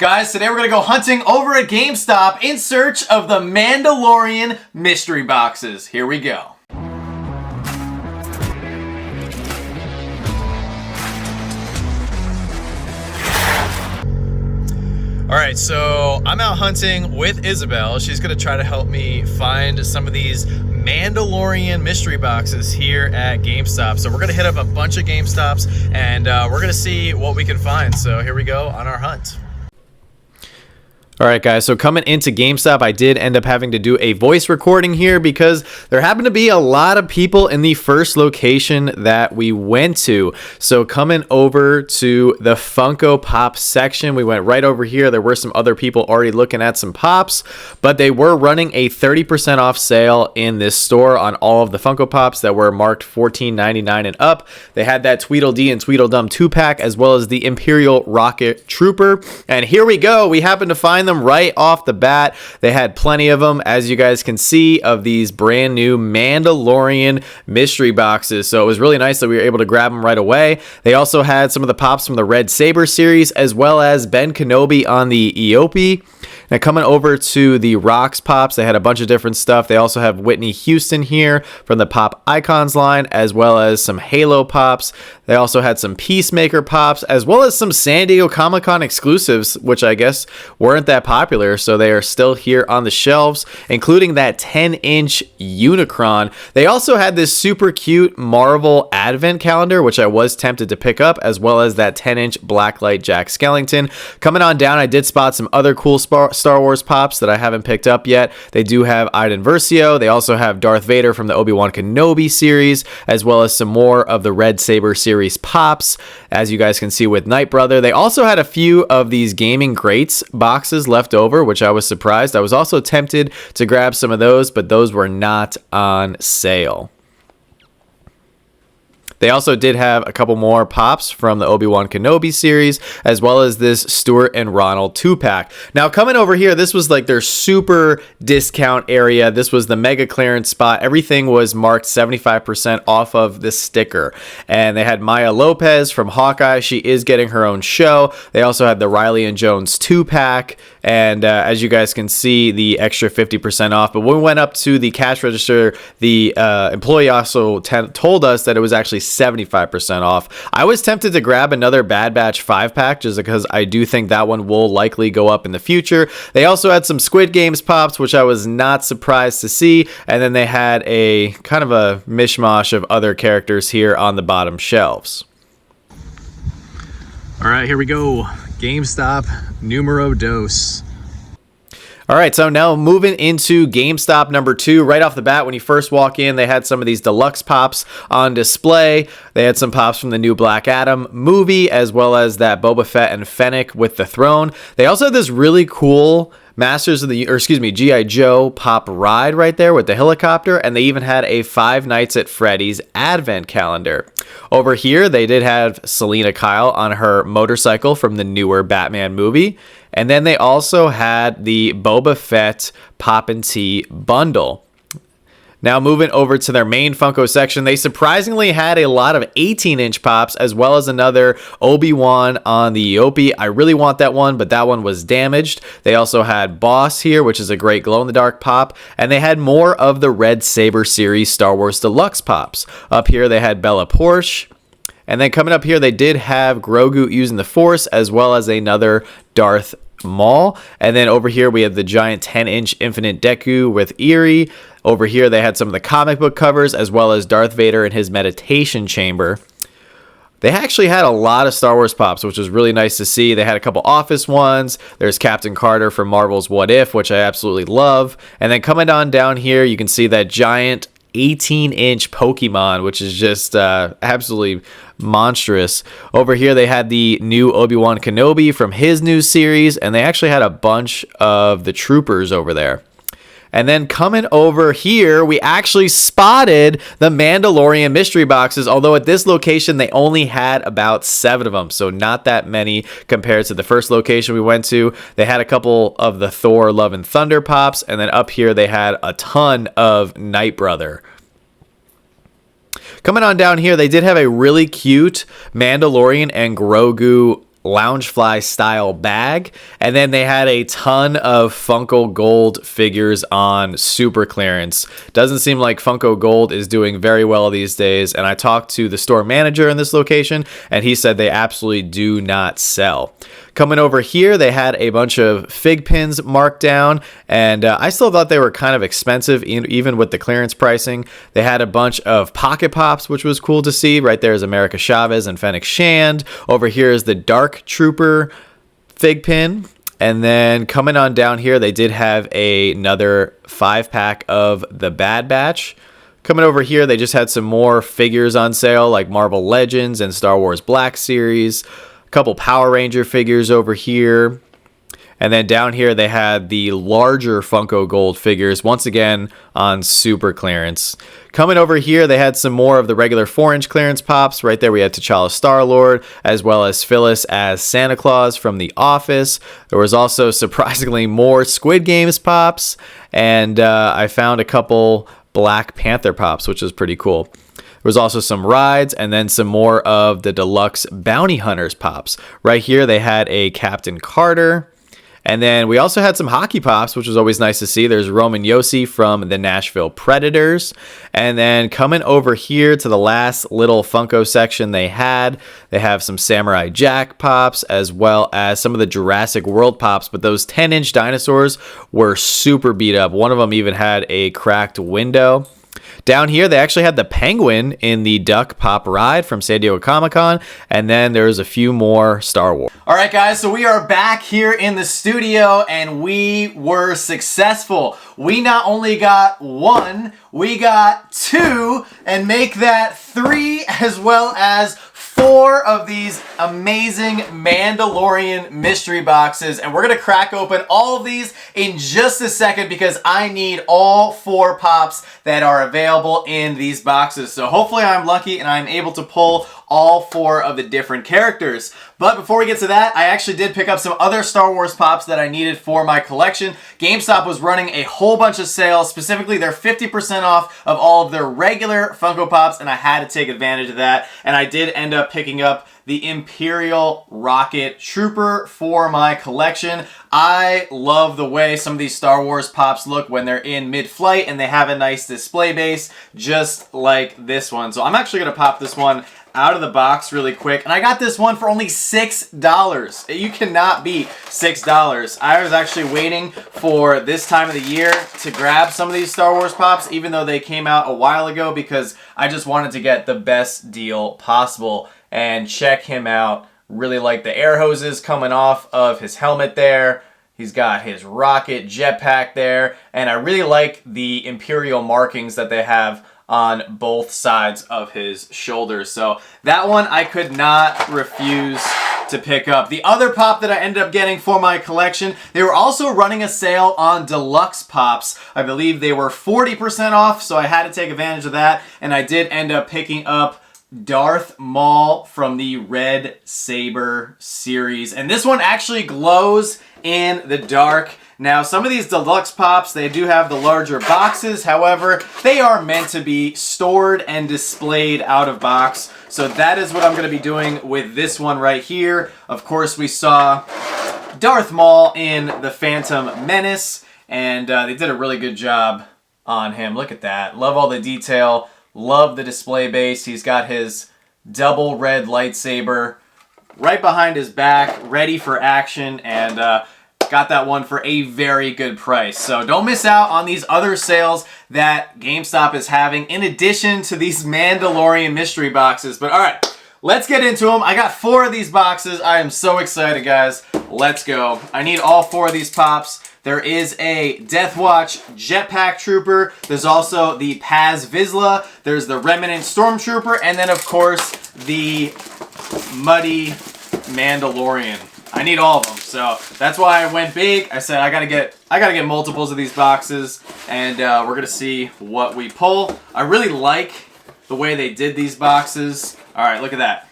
Guys, today we're going to go hunting over at GameStop in search of the Mandalorian mystery boxes. Here we go. Alright, so I'm out hunting with Isabel. She's going to try to help me find some of these Mandalorian mystery boxes here at GameStop. So we're going to hit up a bunch of GameStops and we're going to see what we can find. So here we go on our hunt. Alright guys, so coming into GameStop, I did end up having to do a voice recording here because there happened to be a lot of people in the first location that we went to. So coming over to the Funko Pop section, we went right over here. There were some other people already looking at some Pops, but they were running a 30% off sale in this store on all of the Funko Pops that were marked $14.99 and up. They had that Tweedledee and Tweedledum 2-pack as well as the Imperial Rocket Trooper. And here we go. We happened to find them right off the bat. They had plenty of them, as you guys can see, of these brand new Mandalorian mystery boxes. So it was really nice that we were able to grab them right away. They also had some of the Pops from the Red Saber series, as well as Ben Kenobi on the Eopie. Now coming over to the Rocks Pops, they had a bunch of different stuff. They also have Whitney Houston here from the Pop Icons line, as well as some Halo Pops. They also had some Peacemaker Pops, as well as some San Diego Comic-Con exclusives, which I guess weren't that popular, so they are still here on the shelves, including that 10-inch Unicron. They also had this super cute Marvel Advent calendar, which I was tempted to pick up, as well as that 10-inch Blacklight Jack Skellington. Coming on down, I did spot some other cool Star Wars Pops that I haven't picked up yet. They do have Iden Versio. They also have Darth Vader from the Obi-Wan Kenobi series, as well as some more of the Red Saber series Pops, as you guys can see with Night Brother. They also had a few of these Gaming Greats boxes left over, which I was surprised. I was also tempted to grab some of those, but those were not on sale. They also did have a couple more Pops from the Obi-Wan Kenobi series, as well as this Stuart and Ronald 2-pack. Now, coming over here, this was like their super discount area. This was the mega clearance spot. Everything was marked 75% off of this sticker. And they had Maya Lopez from Hawkeye. She is getting her own show. They also had the Riley and Jones 2-pack. And as you guys can see, the extra 50% off. But when we went up to the cash register, the employee also told us that it was actually 75% off. I was tempted to grab another Bad Batch 5-pack just because I do think that one will likely go up in the future. They also had some Squid Games Pops, which I was not surprised to see. And then they had a kind of a mishmash of other characters here on the bottom shelves. All right, here we go. GameStop numero dos. All right, so now moving into GameStop number 2. Right off the bat, when you first walk in, they had some of these deluxe Pops on display. They had some Pops from the new Black Adam movie, as well as that Boba Fett and Fennec with the throne. They also had this really cool G.I. Joe Pop ride right there with the helicopter, and they even had a Five Nights at Freddy's Advent calendar. Over here, they did have Selena Kyle on her motorcycle from the newer Batman movie, and then they also had the Boba Fett Pop and Tea bundle. Now moving over to their main Funko section, they surprisingly had a lot of 18-inch Pops, as well as another Obi-Wan on the Eopie. I really want that one, but that one was damaged. They also had Boss here, which is a great glow-in-the-dark Pop, and they had more of the Red Saber series Star Wars Deluxe Pops. Up here, they had Bella Porsche. And then coming up here, they did have Grogu using the Force, as well as another Darth Maul. And then over here, we have the giant 10-inch Infinite Deku with Eerie. Over here, they had some of the comic book covers, as well as Darth Vader in his meditation chamber. They actually had a lot of Star Wars Pops, which was really nice to see. They had a couple Office ones. There's Captain Carter from Marvel's What If, which I absolutely love. And then coming on down here, you can see that giant 18-inch Pokemon, which is just absolutely monstrous. Over here, they had the new Obi-Wan Kenobi from his new series, and they actually had a bunch of the troopers over there. And then coming over here, we actually spotted the Mandalorian mystery boxes, although at this location, they only had about 7 of them, so not that many compared to the first location we went to. They had a couple of the Thor Love and Thunder Pops, and then up here, they had a ton of Night Brother. Coming on down here, they did have a really cute Mandalorian and Grogu Loungefly style bag, and then they had a ton of Funko Gold figures on super clearance. Doesn't seem like Funko Gold is doing very well these days, and I talked to the store manager in this location and he said they absolutely do not sell. Coming over here, they had a bunch of fig pins marked down, and I still thought they were kind of expensive, even with the clearance pricing. They had a bunch of Pocket Pops, which was cool to see. Right there is America Chavez and Fennec Shand. Over here is the Dark Trooper fig pin. And then coming on down here, they did have another 5-pack of the Bad Batch. Coming over here, they just had some more figures on sale, like Marvel Legends and Star Wars Black Series. Couple Power Ranger figures over here, and then down here they had the larger Funko Gold figures, once again on super clearance. Coming over here, they had some more of the regular 4-inch clearance pops. Right there we had T'Challa Star-Lord, as well as Phyllis as Santa Claus from The Office. There was also surprisingly more Squid Games pops, and I found a couple Black Panther pops, which is pretty cool. There was also some rides, and then some more of the deluxe Bounty Hunters pops. Right here, they had a Captain Carter. And then we also had some hockey pops, which was always nice to see. There's Roman Yossi from the Nashville Predators. And then coming over here to the last little Funko section they have some Samurai Jack pops, as well as some of the Jurassic World pops. But those 10-inch dinosaurs were super beat up. One of them even had a cracked window. Down here, they actually had the Penguin in the Duck Pop ride from San Diego Comic-Con, and then there's a few more Star Wars. All right, guys, so we are back here in the studio, and we were successful. We not only got 1, we got 2, and make that 3, as well as 4 of these amazing Mandalorian mystery boxes, and we're gonna crack open all of these in just a second because I need all 4 pops that are available in these boxes. So hopefully I'm lucky and I'm able to pull all 4 of the different characters. But before we get to that, I actually did pick up some other Star Wars pops that I needed for my collection. Gamestop was running a whole bunch of sales. Specifically, they're 50% off of all of their regular Funko Pops, and I had to take advantage of that. And I did end up picking up the Imperial Rocket Trooper for my collection. I love the way some of these Star Wars pops look when they're in mid-flight and they have a nice display base, just like this one. So I'm actually going to pop this one out of the box really quick, and I got this one for only $6. You cannot beat $6. I was actually waiting for this time of the year to grab some of these Star Wars pops, even though they came out a while ago, because I just wanted to get the best deal possible. And check him out. Really like the air hoses coming off of his helmet there. He's got his rocket jetpack there, and I really like the Imperial markings that they have on both sides of his shoulders. So that one I could not refuse to pick up. The other pop that I ended up getting for my collection, they were also running a sale on deluxe pops. I believe they were 40% off, so I had to take advantage of that, and I did end up picking up Darth Maul from the Red Saber series. And this one actually glows in the dark. Now, some of these deluxe pops, they do have the larger boxes. However, they are meant to be stored and displayed out of box. So that is what I'm going to be doing with this one right here. Of course, we saw Darth Maul in The Phantom Menace, and they did a really good job on him. Look at that. Love all the detail. Love the display base. He's got his double red lightsaber right behind his back, ready for action, and got that one for a very good price. So don't miss out on these other sales that GameStop is having, in addition to these Mandalorian mystery boxes. But all right, let's get into them. I got 4 of these boxes. I am so excited, guys. Let's go. I need all 4 of these pops. There is a Death Watch Jetpack Trooper. There's also the Paz Vizsla. There's the Remnant Stormtrooper. And then, of course, the Muddy Mandalorian. I need all of them. So that's why I went big. I said I gotta get multiples of these boxes, and we're gonna see what we pull. I really like the way they did these boxes. All right, look at that.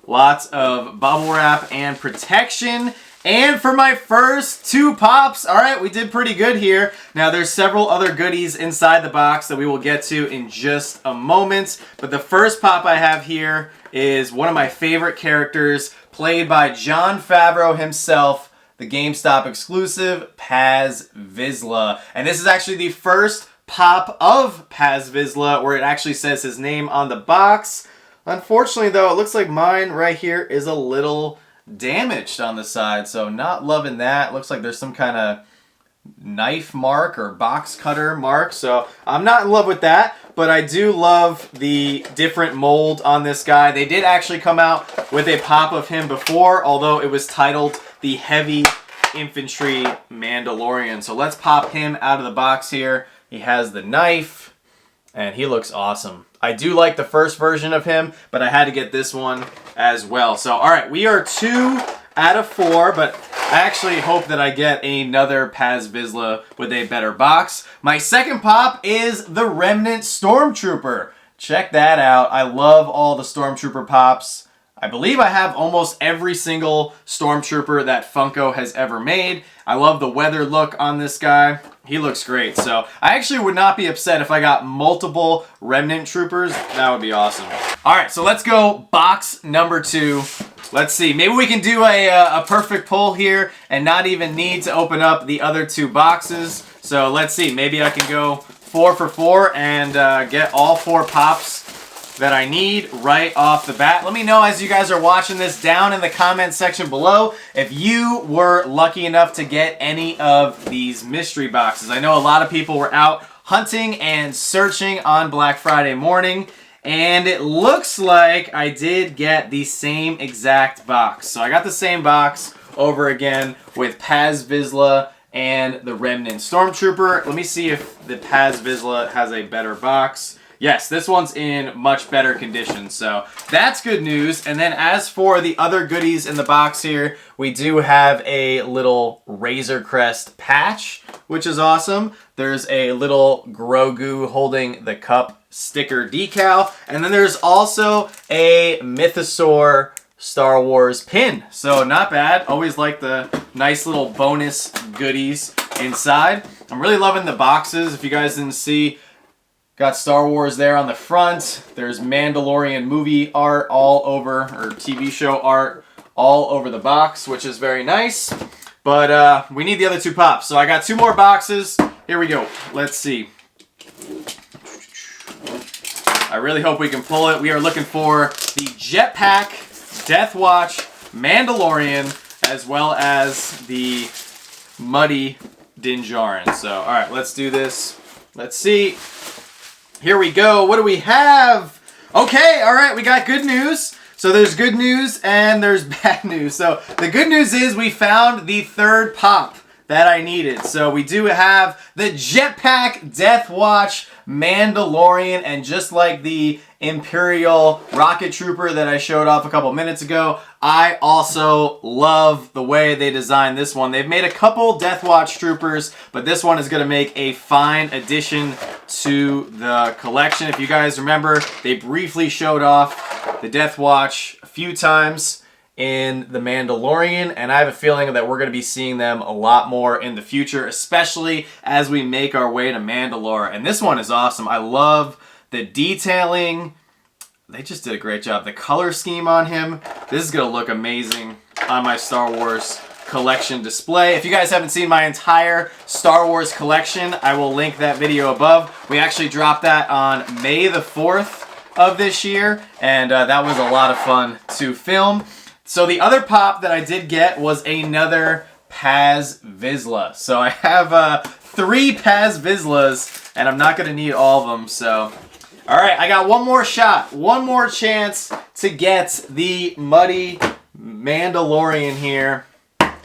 Lots of bubble wrap and protection. And for my first 2 pops, all right, we did pretty good here. Now, there's several other goodies inside the box that we will get to in just a moment. But the first pop I have here is one of my favorite characters, played by Jon Favreau himself, the GameStop exclusive Paz Vizsla. And this is actually the first pop of Paz Vizsla where it actually says his name on the box. Unfortunately, though, it looks like mine right here is a little damaged on the side, so not loving that. Looks like there's some kind of knife mark or box cutter mark, so I'm not in love with that, but I do love the different mold on this guy. They did actually come out with a pop of him before, although it was titled the Heavy Infantry Mandalorian. So let's pop him out of the box here. He has the knife, and he looks awesome. I do like the first version of him, but I had to get this one as well. So, all right, we are 2 out of 4, but I actually hope that I get another Paz Vizsla with a better box. My second pop is the Remnant Stormtrooper. Check that out. I love all the Stormtrooper pops. I believe I have almost every single Stormtrooper that Funko has ever made. I love the weather look on this guy. He looks great. So I actually would not be upset if I got multiple Remnant Troopers. That would be awesome. All right, so let's go box number 2. Let's see. Maybe we can do a perfect pull here and not even need to open up the other 2 boxes. So let's see. Maybe I can go 4 for 4 and get all 4 pops that I need right off the bat. Let me know as you guys are watching this down in the comment section below if you were lucky enough to get any of these mystery boxes. I know a lot of people were out hunting and searching on Black Friday morning, and it looks like I did get the same exact box. So I got the same box over again with Paz Vizsla and the Remnant Stormtrooper. Let me see if the Paz Vizsla has a better box. Yes, this one's in much better condition, so that's good news. And then as for the other goodies in the box here, we do have a little Razor Crest patch, which is awesome. There's a little Grogu holding the cup sticker decal, and then there's also a Mythosaur Star Wars pin. So not bad. Always like the nice little bonus goodies inside. I'm really loving the boxes. If you guys didn't see, got Star Wars there on the front. There's Mandalorian movie art all over, or TV show art all over the box, which is very nice. But we need the other 2 pops. So I got 2 more boxes. Here we go. Let's see. I really hope we can pull it. We are looking for the Jetpack Death Watch Mandalorian, as well as the Muddy Din Djarin. So, all right, let's do this. Let's see. Here we go. What do we have? Okay, all right, we got good news. So there's good news and there's bad news. So the good news is we found the 3rd pop that I needed. So we do have the Jetpack Death Watch Mandalorian, and just like the Imperial Rocket Trooper that I showed off a couple minutes ago, I also love the way they designed this one. They've made a couple Death Watch Troopers, but this one is going to make a fine addition to the collection. If you guys remember, they briefly showed off the Death Watch a few times in The Mandalorian, and I have a feeling that we're going to be seeing them a lot more in the future, especially as we make our way to Mandalore. And this one is awesome. I love the detailing. They just did a great job. The color scheme on him. This is going to look amazing on my Star Wars collection display. If you guys haven't seen my entire Star Wars collection, I will link that video above. We actually dropped that on May the 4th of this year, and that was a lot of fun to film. So the other pop that I did get was another Paz Vizsla. So I have 3 Paz Vizslas, and I'm not going to need all of them. So, all right, I got one more shot, one more chance to get the Muddy Mandalorian here.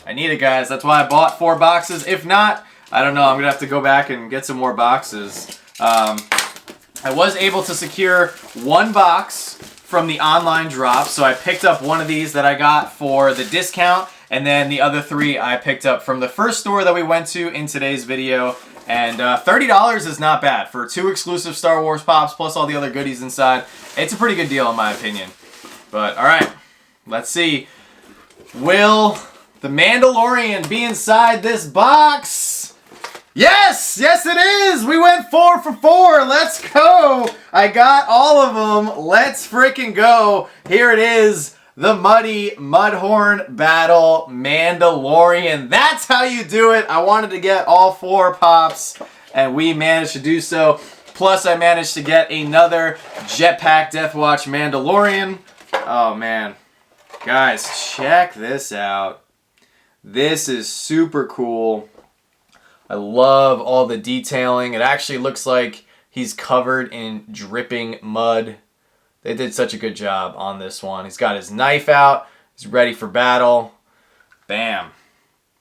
I need it, guys. That's why I bought 4 boxes. If not, I don't know. I'm going to have to go back and get some more boxes. I was able to secure 1 box from the online drop, so I picked up one of these that I got for the discount, and then the other 3 I picked up from the first store that we went to in today's video. And $30 is not bad for 2 exclusive Star Wars pops plus all the other goodies inside. It's a pretty good deal in my opinion. But all right, let's see. Will the Mandalorian be inside this box? Yes! Yes it is! We went 4 for 4. Let's go! I got all of them. Let's freaking go. Here it is. the Muddy Mudhorn Battle Mandalorian. That's how you do it. I wanted to get all 4 pops, and we managed to do so. Plus, I managed to get another Jetpack Deathwatch Mandalorian. Oh, man. Guys, check this out. This is super cool. I love all the detailing. It actually looks like he's covered in dripping mud. They did such a good job on this one. He's got his knife out. He's ready for battle. Bam.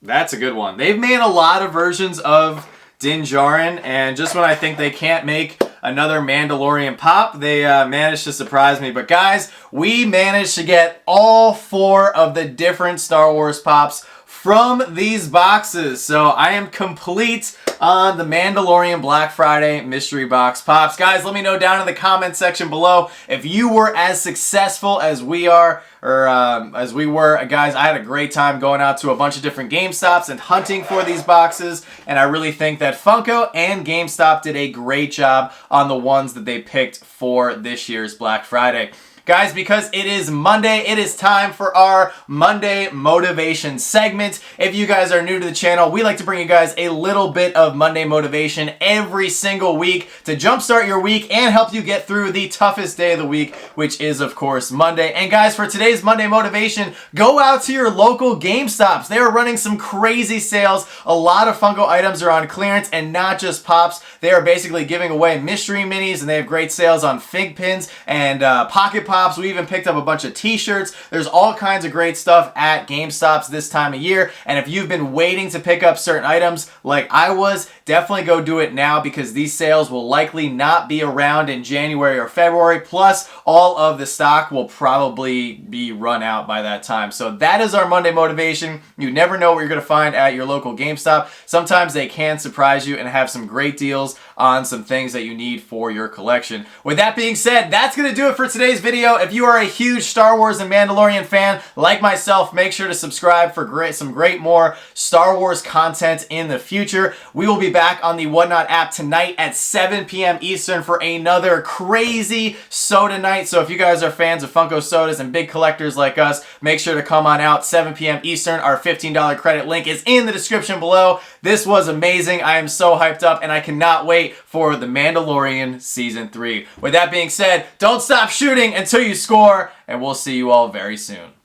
That's a good one. They've made a lot of versions of Din Djarin, and just when I think they can't make another Mandalorian pop, they managed to surprise me. But guys, we managed to get all 4 of the different Star Wars pops from these boxes. So I am complete on the Mandalorian Black Friday mystery box pops. Guys, let me know down in the comment section below if you were as successful as we are, or as we were. Guys, I had a great time going out to a bunch of different GameStops and hunting for these boxes, and I really think that Funko and GameStop did a great job on the ones that they picked for this year's Black Friday. Guys, because it is Monday, it is time for our Monday Motivation segment. If you guys are new to the channel, we like to bring you guys a little bit of Monday motivation every single week to jumpstart your week and help you get through the toughest day of the week, which is, of course, Monday. And guys, for today's Monday motivation, go out to your local GameStops. They are running some crazy sales. A lot of Funko items are on clearance, and not just pops. They are basically giving away mystery minis, and they have great sales on fig pins and pocket pops. We even picked up a bunch of t-shirts. There's all kinds of great stuff at GameStops this time of year. And if you've been waiting to pick up certain items like I was, definitely go do it now, because these sales will likely not be around in January or February. Plus, all of the stock will probably be run out by that time. So that is our Monday motivation. You never know what you're going to find at your local GameStop. Sometimes they can surprise you and have some great deals on some things that you need for your collection. With that being said, that's going to do it for today's video. If you are a huge Star Wars and Mandalorian fan like myself, make sure to subscribe for some great more Star Wars content in the future. We will be back on the Whatnot app tonight at 7 p.m. Eastern for another crazy soda night. So if you guys are fans of Funko sodas and big collectors like us, make sure to come on out 7 p.m. Eastern. Our $15 credit link is in the description below. This was amazing. I am so hyped up, and I cannot wait for The Mandalorian Season 3. With that being said, don't stop shooting until you score, and we'll see you all very soon.